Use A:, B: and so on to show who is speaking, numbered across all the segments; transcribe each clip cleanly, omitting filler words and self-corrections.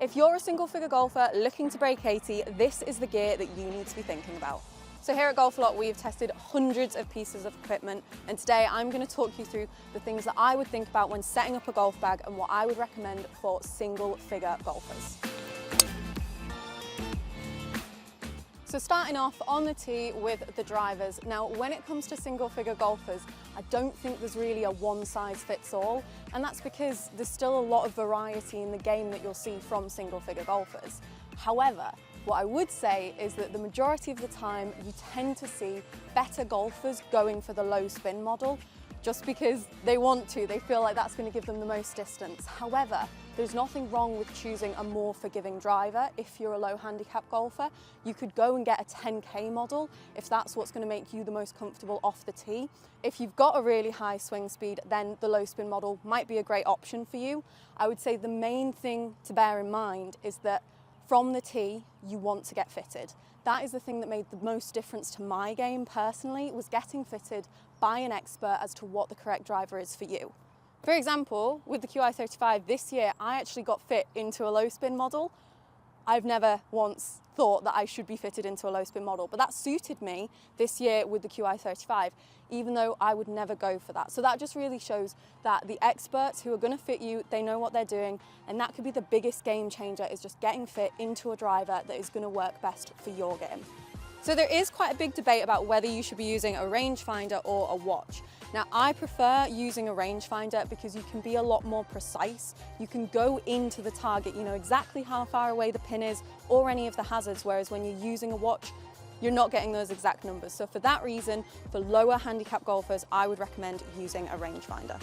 A: If you're a single figure golfer looking to break 80, this is the gear that you need to be thinking about. So here at Golfalot, we've tested hundreds of pieces of equipment, and today I'm going to talk you through the things that I would think about when setting up a golf bag and what I would recommend for single figure golfers. So starting off on the tee with the drivers. Now, when it comes to single figure golfers, I don't think there's really a one size fits all, and that's because there's still a lot of variety in the game that you'll see from single figure golfers. However, what I would say is that the majority of the time you tend to see better golfers going for the low spin model just because they want to, they feel like that's going to give them the most distance. However, there's nothing wrong with choosing a more forgiving driver if you're a low handicap golfer. You could go and get a 10K model if that's what's going to make you the most comfortable off the tee. If you've got a really high swing speed, then the low spin model might be a great option for you. I would say the main thing to bear in mind is that from the tee, you want to get fitted. That is the thing that made the most difference to my game personally, was getting fitted by an expert as to what the correct driver is for you. For example, with the QI35 this year, I actually got fit into a low spin model. I've never once thought that I should be fitted into a low spin model, but that suited me this year with the QI35, even though I would never go for that. So that just really shows that the experts who are going to fit you, they know what they're doing, and that could be the biggest game changer, is just getting fit into a driver that is going to work best for your game. So there is quite a big debate about whether you should be using a rangefinder or a watch. Now, I prefer using a rangefinder because you can be a lot more precise. You can go into the target, you know exactly how far away the pin is or any of the hazards, whereas when you're using a watch, you're not getting those exact numbers. So for that reason, for lower handicap golfers, I would recommend using a rangefinder.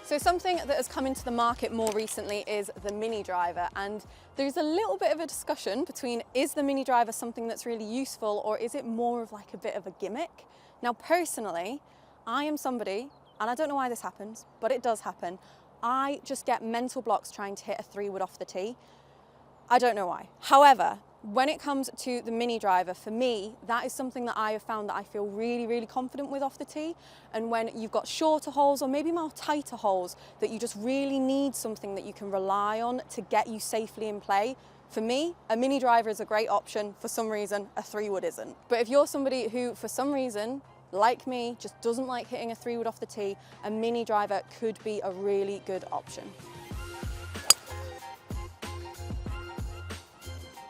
A: So something that has come into the market more recently is the mini driver, and there's a little bit of a discussion between, is the mini driver something that's really useful or is it more of like a bit of a gimmick? Now personally, I am somebody, and I don't know why this happens, but it does happen, I just get mental blocks trying to hit a 3-wood off the tee. I don't know why. However, when it comes to the mini driver, for me, that is something that I have found that I feel really, really confident with off the tee. And when you've got shorter holes or maybe more tighter holes that you just really need something that you can rely on to get you safely in play, for me, a mini driver is a great option. For some reason, a 3-wood isn't. But if you're somebody who, for some reason, like me, just doesn't like hitting a 3-wood off the tee, a mini driver could be a really good option.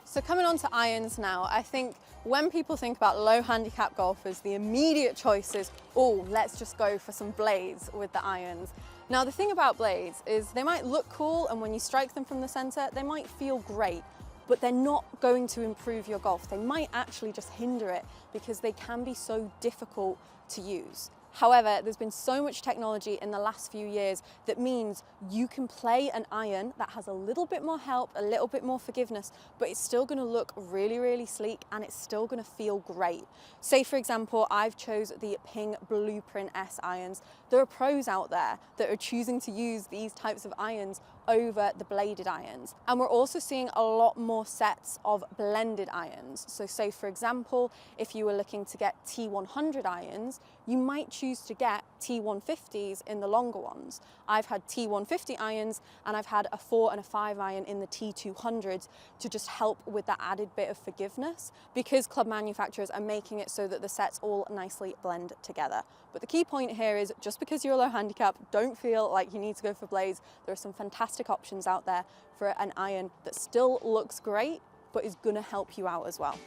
A: So coming on to irons now, I think when people think about low handicap golfers, the immediate choice is, oh, let's just go for some blades with the irons. Now the thing about blades is they might look cool, and when you strike them from the center, they might feel great, but they're not going to improve your golf. They might actually just hinder it because they can be so difficult to use. However, there's been so much technology in the last few years that means you can play an iron that has a little bit more help, a little bit more forgiveness, but it's still going to look really, really sleek and it's still going to feel great. Say, for example, I've chose the Ping Blueprint S irons. There are pros out there that are choosing to use these types of irons over the bladed irons. And we're also seeing a lot more sets of blended irons. So say, for example, if you were looking to get T100 irons, you might choose to get T150s in the longer ones. I've had T150 irons and I've had a 4 and a 5 iron in the T200s to just help with that added bit of forgiveness, because club manufacturers are making it so that the sets all nicely blend together. But the key point here is, just because you're a low handicap, don't feel like you need to go for blades. There are some fantastic options out there for an iron that still looks great, but is gonna help you out as well.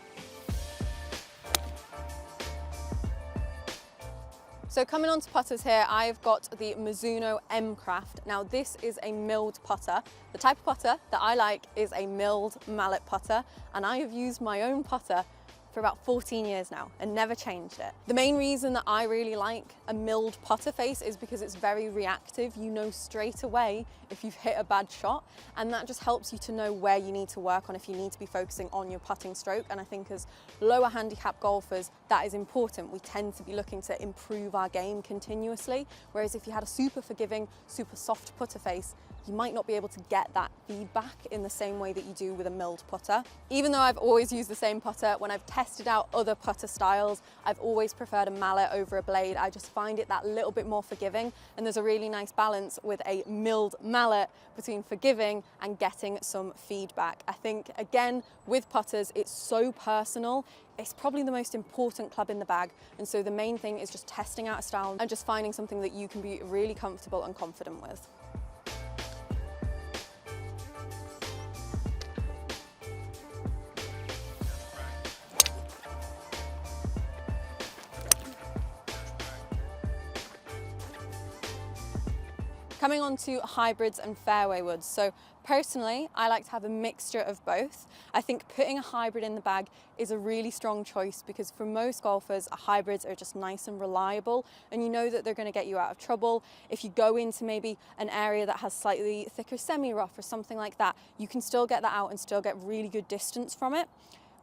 A: So coming on to putters here, I've got the Mizuno M-Craft. Now this is a milled putter. The type of putter that I like is a milled mallet putter, and I have used my own putter for about 14 years now and never changed it. The main reason that I really like a milled putter face is because it's very reactive. You know straight away if you've hit a bad shot, and that just helps you to know where you need to work on if you need to be focusing on your putting stroke. And I think as lower handicap golfers, that is important. We tend to be looking to improve our game continuously, whereas if you had a super forgiving, super soft putter face, you might not be able to get that feedback in the same way that you do with a milled putter. Even though I've always used the same putter, when I've tested out other putter styles, I've always preferred a mallet over a blade. I just find it that little bit more forgiving, and there's a really nice balance with a milled mallet between forgiving and getting some feedback. I think, again, with putters, it's so personal. It's probably the most important club in the bag, and so the main thing is just testing out a style and just finding something that you can be really comfortable and confident with. Coming on to hybrids and fairway woods. So personally, I like to have a mixture of both. I think putting a hybrid in the bag is a really strong choice because for most golfers, hybrids are just nice and reliable, and you know that they're going to get you out of trouble. If you go into maybe an area that has slightly thicker semi-rough or something like that, you can still get that out and still get really good distance from it.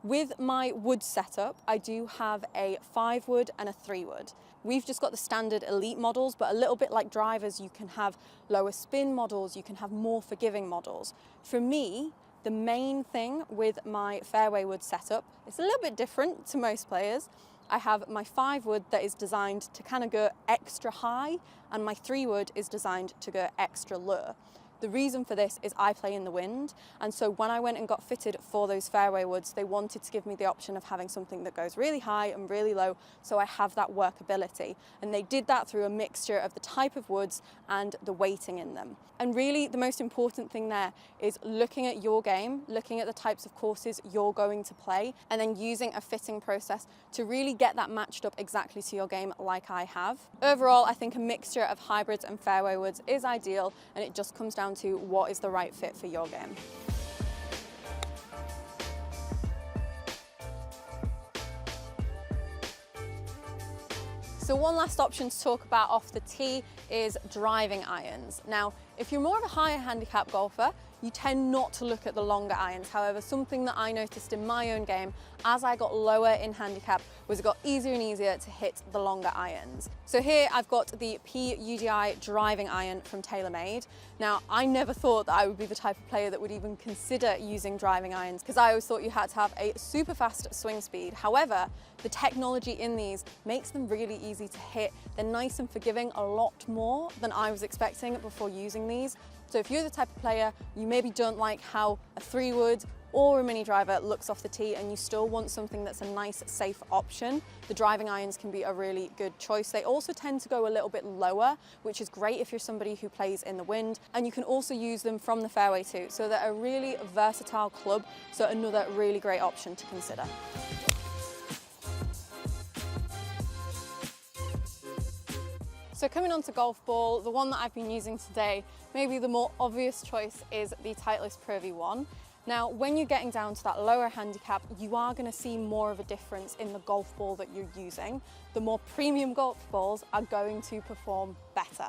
A: With my wood setup, I do have a 5-wood and a 3-wood. We've just got the standard elite models, but a little bit like drivers, you can have lower spin models, you can have more forgiving models. For me, the main thing with my fairway wood setup is a little bit different to most players. I have my 5-wood that is designed to kind of go extra high, and my 3-wood is designed to go extra low. The reason for this is I play in the wind, and so when I went and got fitted for those fairway woods, they wanted to give me the option of having something that goes really high and really low, so I have that workability. And they did that through a mixture of the type of woods and the weighting in them. And really the most important thing there is looking at your game, looking at the types of courses you're going to play, and then using a fitting process to really get that matched up exactly to your game like I have. Overall, I think a mixture of hybrids and fairway woods is ideal, and it just comes down to what is the right fit for your game. So one last option to talk about off the tee is driving irons. Now, if you're more of a higher handicap golfer, you tend not to look at the longer irons. However, something that I noticed in my own game as I got lower in handicap was it got easier and easier to hit the longer irons. So here I've got the PUGI driving iron from TaylorMade. Now, I never thought that I would be the type of player that would even consider using driving irons because I always thought you had to have a super fast swing speed. However, the technology in these makes them really easy to hit. They're nice and forgiving, a lot more than I was expecting before using these. So if you're the type of player, you maybe don't like how a 3-wood or a mini driver looks off the tee and you still want something that's a nice, safe option, the driving irons can be a really good choice. They also tend to go a little bit lower, which is great if you're somebody who plays in the wind, and you can also use them from the fairway too. So they're a really versatile club, so another really great option to consider. So coming on to golf ball, the one that I've been using today, maybe the more obvious choice is the Titleist Pro V1. Now, when you're getting down to that lower handicap, you are going to see more of a difference in the golf ball that you're using. The more premium golf balls are going to perform better.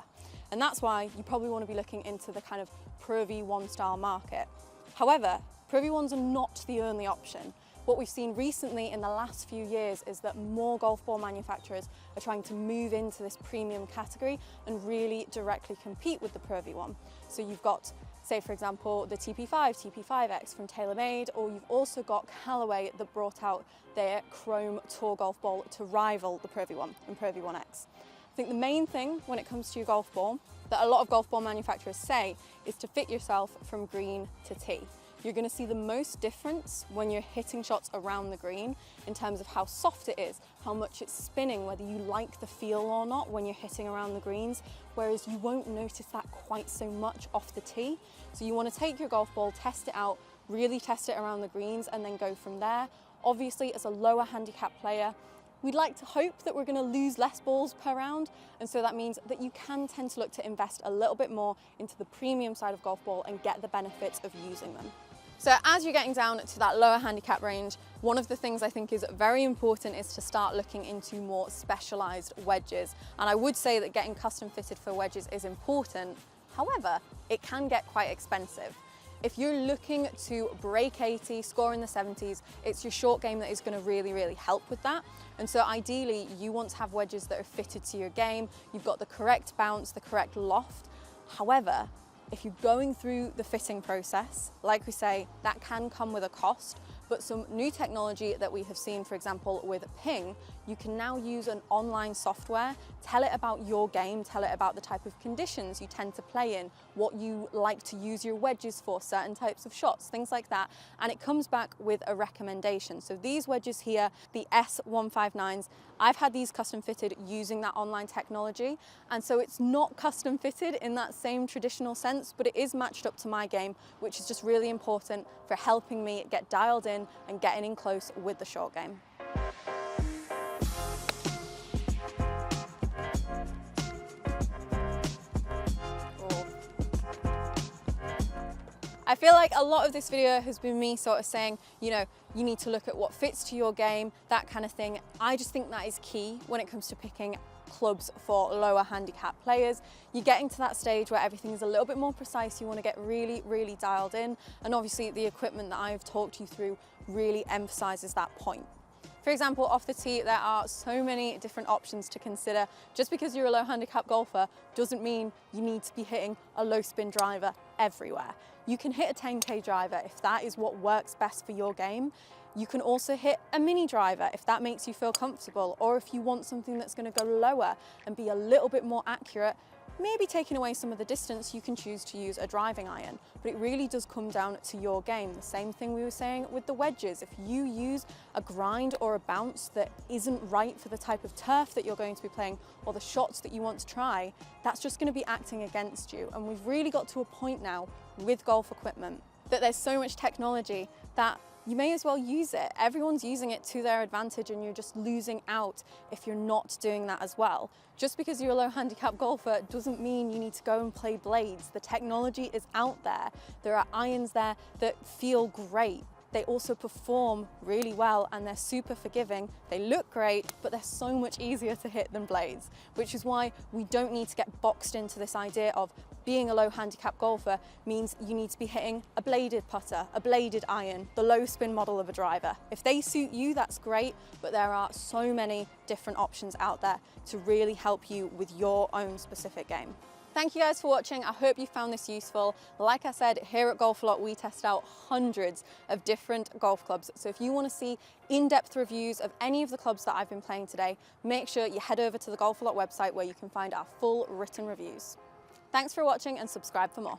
A: And that's why you probably want to be looking into the kind of Pro V1 style market. However, Pro V1s are not the only option. What we've seen recently in the last few years is that more golf ball manufacturers are trying to move into this premium category and really directly compete with the Pro V1. So you've got, say for example, the TP5, TP5X from TaylorMade, or you've also got Callaway that brought out their Chrome Tour golf ball to rival the Pro V1 and Pro V1X. I think the main thing when it comes to your golf ball that a lot of golf ball manufacturers say is to fit yourself from green to tee. You're going to see the most difference when you're hitting shots around the green in terms of how soft it is, how much it's spinning, whether you like the feel or not when you're hitting around the greens, whereas you won't notice that quite so much off the tee. So you want to take your golf ball, test it out, really test it around the greens and then go from there. Obviously, as a lower handicap player, we'd like to hope that we're going to lose less balls per round, and so that means that you can tend to look to invest a little bit more into the premium side of golf ball and get the benefits of using them. So as you're getting down to that lower handicap range, one of the things I think is very important is to start looking into more specialised wedges. And I would say that getting custom fitted for wedges is important. However, it can get quite expensive. If you're looking to break 80, score in the 70s, it's your short game that is going to really help with that. And so ideally, you want to have wedges that are fitted to your game. You've got the correct bounce, the correct loft. However, if you're going through the fitting process, like we say, that can come with a cost, but some new technology that we have seen, for example, with Ping, you can now use an online software, tell it about your game, tell it about the type of conditions you tend to play in, what you like to use your wedges for, certain types of shots, things like that, and it comes back with a recommendation. So these wedges here, the S159s, I've had these custom fitted using that online technology, and so it's not custom fitted in that same traditional sense, but it is matched up to my game, which is just really important for helping me get dialed in and getting in close with the short game. I feel like a lot of this video has been me sort of saying, you know, you need to look at what fits to your game, that kind of thing. I just think that is key when it comes to picking clubs for lower handicap players. You're getting to that stage where everything is a little bit more precise. You want to get really, really dialed in. And obviously the equipment that I've talked you through really emphasizes that point. For example, off the tee, there are so many different options to consider. Just because you're a low handicap golfer doesn't mean you need to be hitting a low spin driver everywhere. You can hit a 10K driver if that is what works best for your game. You can also hit a mini driver if that makes you feel comfortable, or if you want something that's going to go lower and be a little bit more accurate, maybe taking away some of the distance, you can choose to use a driving iron. But it really does come down to your game. The same thing we were saying with the wedges. If you use a grind or a bounce that isn't right for the type of turf that you're going to be playing or the shots that you want to try, that's just going to be acting against you. And we've really got to a point now with golf equipment that there's so much technology that you may as well use it. Everyone's using it to their advantage, and you're just losing out if you're not doing that as well. Just because you're a low handicap golfer doesn't mean you need to go and play blades. The technology is out there. There are irons there that feel great. They also perform really well, and they're super forgiving. They look great, but they're so much easier to hit than blades, which is why we don't need to get boxed into this idea of being a low handicap golfer means you need to be hitting a bladed putter, a bladed iron, the low spin model of a driver. If they suit you, that's great, but there are so many different options out there to really help you with your own specific game. Thank you guys for watching. I hope you found this useful. Like I said, here at Golfalot, we test out hundreds of different golf clubs. So if you want to see in-depth reviews of any of the clubs that I've been playing today, make sure you head over to the Golfalot website where you can find our full written reviews. Thanks for watching, and subscribe for more.